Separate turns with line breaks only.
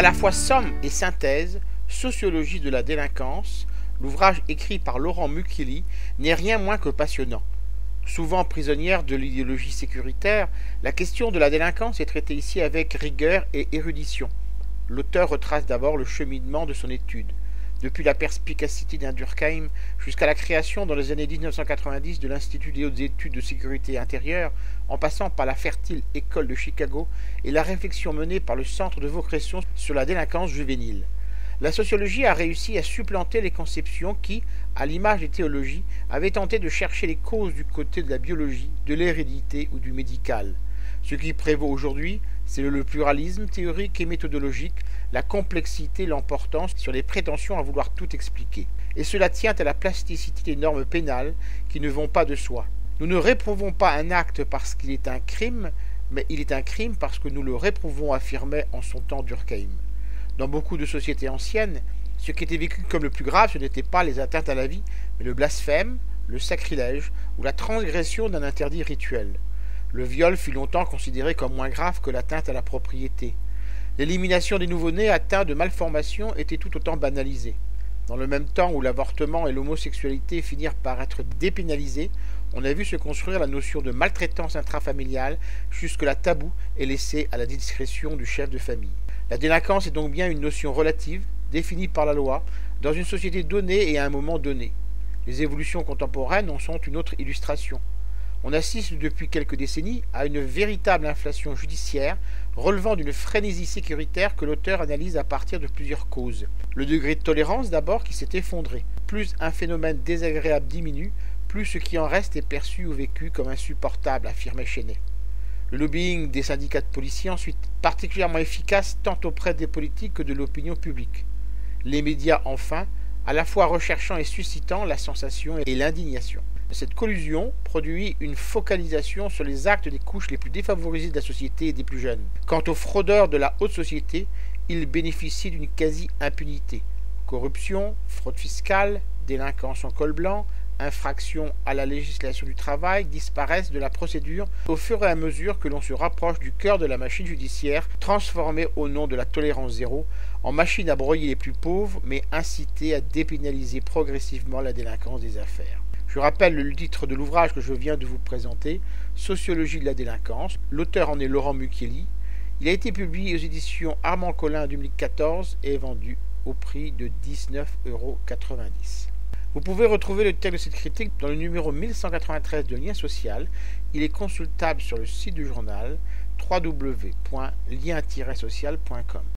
À la fois somme et synthèse, Sociologie de la délinquance, l'ouvrage écrit par Laurent Mukieli n'est rien moins que passionnant. Souvent prisonnière de l'idéologie sécuritaire, la question de la délinquance est traitée ici avec rigueur et érudition. L'auteur retrace d'abord le cheminement de son étude, depuis la perspicacité d'un Durkheim jusqu'à la création dans les années 1990 de l'Institut des hautes études de sécurité intérieure, en passant par la fertile école de Chicago et la réflexion menée par le Centre de Vaucresson sur la délinquance juvénile. La sociologie a réussi à supplanter les conceptions qui, à l'image des théologies, avaient tenté de chercher les causes du côté de la biologie, de l'hérédité ou du médical. Ce qui prévaut aujourd'hui, c'est le pluralisme théorique et méthodologique, la complexité l'emportant sur les prétentions à vouloir tout expliquer. Et cela tient à la plasticité des normes pénales qui ne vont pas de soi. Nous ne réprouvons pas un acte parce qu'il est un crime, mais il est un crime parce que nous le réprouvons, affirmait en son temps Durkheim. Dans beaucoup de sociétés anciennes, ce qui était vécu comme le plus grave, ce n'était pas les atteintes à la vie, mais le blasphème, le sacrilège ou la transgression d'un interdit rituel. Le viol fut longtemps considéré comme moins grave que l'atteinte à la propriété. L'élimination des nouveau-nés atteints de malformations était tout autant banalisée. Dans le même temps où l'avortement et l'homosexualité finirent par être dépénalisés, on a vu se construire la notion de maltraitance intrafamiliale, jusque-là tabou et laissée à la discrétion du chef de famille. La délinquance est donc bien une notion relative, définie par la loi, dans une société donnée et à un moment donné. Les évolutions contemporaines en sont une autre illustration. On assiste depuis quelques décennies à une véritable inflation judiciaire relevant d'une frénésie sécuritaire que l'auteur analyse à partir de plusieurs causes. Le degré de tolérance d'abord qui s'est effondré. Plus un phénomène désagréable diminue, plus ce qui en reste est perçu ou vécu comme insupportable, affirmait Chenet. Le lobbying des syndicats de policiers ensuite, particulièrement efficace tant auprès des politiques que de l'opinion publique. Les médias enfin, à la fois recherchant et suscitant la sensation et l'indignation. Cette collusion produit une focalisation sur les actes des couches les plus défavorisées de la société et des plus jeunes. Quant aux fraudeurs de la haute société, ils bénéficient d'une quasi-impunité. Corruption, fraude fiscale, délinquance en col blanc, infractions à la législation du travail disparaissent de la procédure au fur et à mesure que l'on se rapproche du cœur de la machine judiciaire, transformée au nom de la tolérance zéro en machine à broyer les plus pauvres, mais incitée à dépénaliser progressivement la délinquance des affaires. Je rappelle le titre de l'ouvrage que je viens de vous présenter, Sociologie de la délinquance. L'auteur en est Laurent Mukieli. Il a été publié aux éditions Armand Collin en 2014 et est vendu au prix de 19,90 €. Vous pouvez retrouver le texte de cette critique dans le numéro 1193 de Lien Social. Il est consultable sur le site du journal www.lien-social.com.